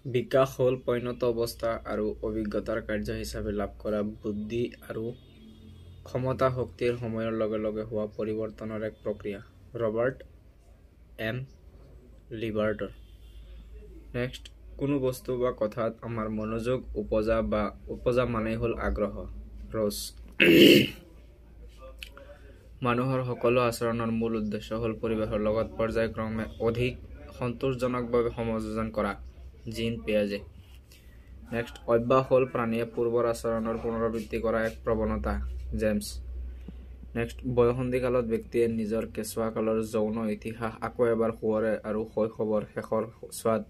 বিকাশ হ'ল পৰিণত অবস্থা আৰু অভিজ্ঞতাৰ কাৰ্য হিচাপে লাভ কৰা বুদ্ধি আৰু ক্ষমতা শক্তিৰ সময়ৰ লগে লগে হোৱা পৰিৱৰ্তনৰ এক প্ৰক্ৰিয়া। Robert M লিবাৰ্টৰ। নেক্সট, কোনো বস্তু বা কথাত আমাৰ মনোযোগ উপজা মানেই হ'ল আগ্ৰহ। ৰ'জ। মানুহৰ সকলো আচৰণৰ মূল উদ্দেশ্য হ'ল পৰিৱেশৰ লগত পৰ্যায়ক্ৰমে অধিক সন্তোষজনকভাৱে সমাযোজন কৰা। জিন পিয়াজে। নেক্সট, অভ্যাস হ'ল প্ৰাণীয়ে পূৰ্বৰ আচৰণৰ পুনৰাবৃত্তি কৰা এক প্ৰৱণতা। জেমছ। নেক্সট, বয়সন্ধিকালত ব্যক্তিয়ে নিজৰ কেঁচুৱা কালৰ যৌন ইতিহাস আকৌ এবাৰ সোঁৱৰে আৰু শৈশৱৰ শেষৰ ছোৱাত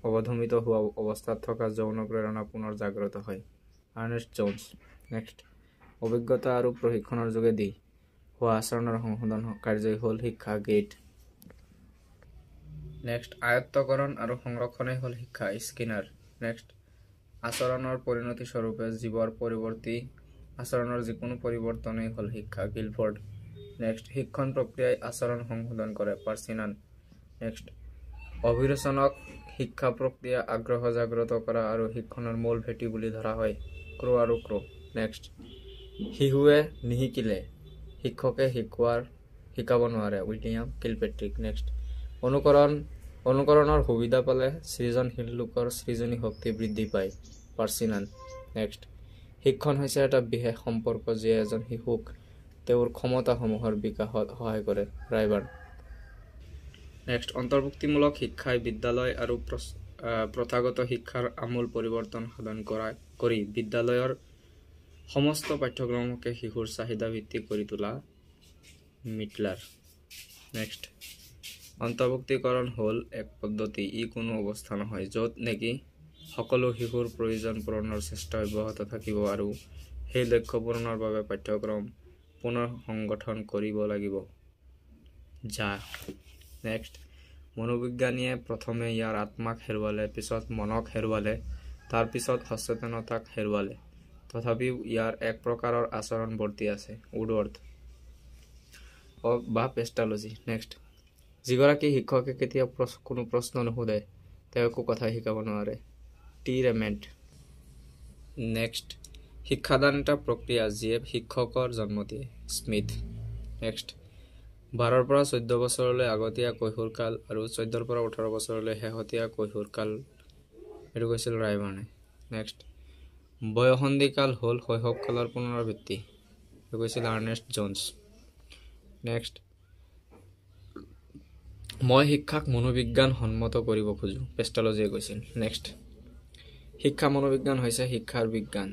অৱধমিত হোৱা অৱস্থাত থকা যৌন প্ৰেৰণা পুনৰ জাগ্ৰত হয়। Ernest Jones. নেক্সট, অভিজ্ঞতা আৰু প্ৰশিক্ষণৰ যোগেদি হোৱা আচৰণৰ সংশোধন কাৰ্যই হ'ল শিক্ষা। গেইট। নেক্সট, আয়ত্তকৰণ আৰু সংৰক্ষণেই হ'ল শিক্ষা। স্কিনাৰ। নেক্সট, আচৰণৰ পৰিণতি স্বৰূপে জীৱৰ পৰিৱৰ্তী আচৰণৰ যিকোনো পৰিৱৰ্তনেই হ'ল শিক্ষা। গিলফৰ্ড। নেক্সট, শিক্ষণ প্ৰক্ৰিয়াই আচৰণ সংশোধন কৰে। পাৰ্চিনান। নেক্সট, অভিৰোচনক শিক্ষা প্ৰক্ৰিয়া আগ্ৰহ জাগ্ৰত কৰা আৰু শিক্ষণৰ মূল ভেটি বুলি ধৰা হয়। ক্ৰো আৰু ক্ৰো। নেক্সট, শিশুৱে নিশিকিলে শিক্ষকে শিকাব নোৱাৰে। William Kilpatrick. নেক্সট, অনুকৰণৰ সুবিধা পালে সৃজনশীল লোকৰ সৃজনী শক্তি বৃদ্ধি পায়। পাৰ্চিনান। নেক্সট, শিক্ষণ হৈছে এটা বিশেষ সম্পৰ্ক যিয়ে এজন শিশুক তেওঁৰ ক্ষমতাসমূহৰ বিকাশত সহায় কৰে। ৰাইবাৰ্ণ। নেক্সট, অন্তৰ্ভুক্তিমূলক শিক্ষাই বিদ্যালয় আৰু প্ৰথাগত শিক্ষাৰ আমূল পৰিৱৰ্তন সাধন কৰি বিদ্যালয়ৰ সমস্ত পাঠ্যক্ৰমকে শিশুৰ চাহিদা ভিত্তিক কৰি তোলা। মিটলাৰ। নেক্সট, অন্তৰ্ভুক্তিকৰণ হ'ল এক পদ্ধতি, ই কোনো অৱস্থা নহয়, য'ত নেকি সকলো শিশুৰ প্ৰয়োজন পূৰণৰ চেষ্টা অব্যাহত থাকিব আৰু সেই লক্ষ্য পূৰণৰ বাবে পাঠ্যক্ৰম পুনৰ সংগঠন কৰিব লাগিব। যা। নেক্সট, মনোবিজ্ঞানীয়ে প্ৰথমে ইয়াৰ আত্মাক হেৰুৱালে, পিছত মনক হেৰুৱালে, তাৰ পিছত সচেতনতাক হেৰুৱালে। তথাপিও ইয়াৰ এক প্ৰকাৰৰ আচৰণ বৰ্তি আছে। উডৱৰ্থ বা পেষ্টালজি। নেক্সট, যিগৰাকী শিক্ষকে কেতিয়াও কোনো প্ৰশ্ন নুসুধে তেওঁ একো কথাই শিকাব নোৱাৰে। টি ৰেমেণ্ট। নেক্সট, শিক্ষাদান এটা প্ৰক্ৰিয়া যিয়ে শিক্ষকৰ জন্ম দিয়ে। স্মিথ। নেক্সট, 12ৰ পৰা 14 বছৰলৈ আগতীয়া কৈশোৰকাল আৰু 14ৰ পৰা 18 বছৰলৈ শেহতীয়া কৈশোৰকাল, এইটো কৈছিল ৰাইবাৰ্ণে। নেক্সট, বয়সন্ধিকাল হ'ল শৈশৱকালৰ পুনৰাবৃত্তি, এইটো কৈছিল আৰ্নেষ্ট জোন্স। নেক্সট, মই শিক্ষাক মনোবিজ্ঞান সন্মত কৰিব খোজো, পেষ্টালজিয়ে কৈছিল। নেক্সট, শিক্ষা মনোবিজ্ঞান হৈছে শিক্ষাৰ বিজ্ঞান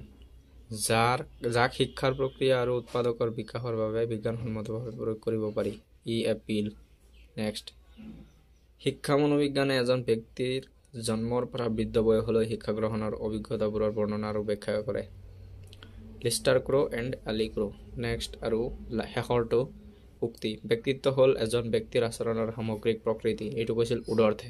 যাক শিক্ষাৰ প্ৰক্ৰিয়া আৰু উৎপাদকৰ বিকাশৰ বাবে বিজ্ঞানসন্মতভাৱে প্ৰয়োগ কৰিব পাৰি। এপিল। নেক্সট, শিক্ষা মনোবিজ্ঞানে এজন ব্যক্তিৰ জন্মৰ পৰা বৃদ্ধ বয়সলৈ শিক্ষা গ্ৰহণৰ অভিজ্ঞতাবোৰৰ বৰ্ণনা আৰু ব্যাখ্যা কৰে। Lister Crowe and Ali Crowe. Next, আৰু শেষৰটো উক্তি, ব্যক্তিত্ব হ'ল এজন ব্যক্তিৰ আচৰণৰ সামগ্ৰিক প্ৰকৃতি, এইটো কৈছিল উডৱৰ্থে।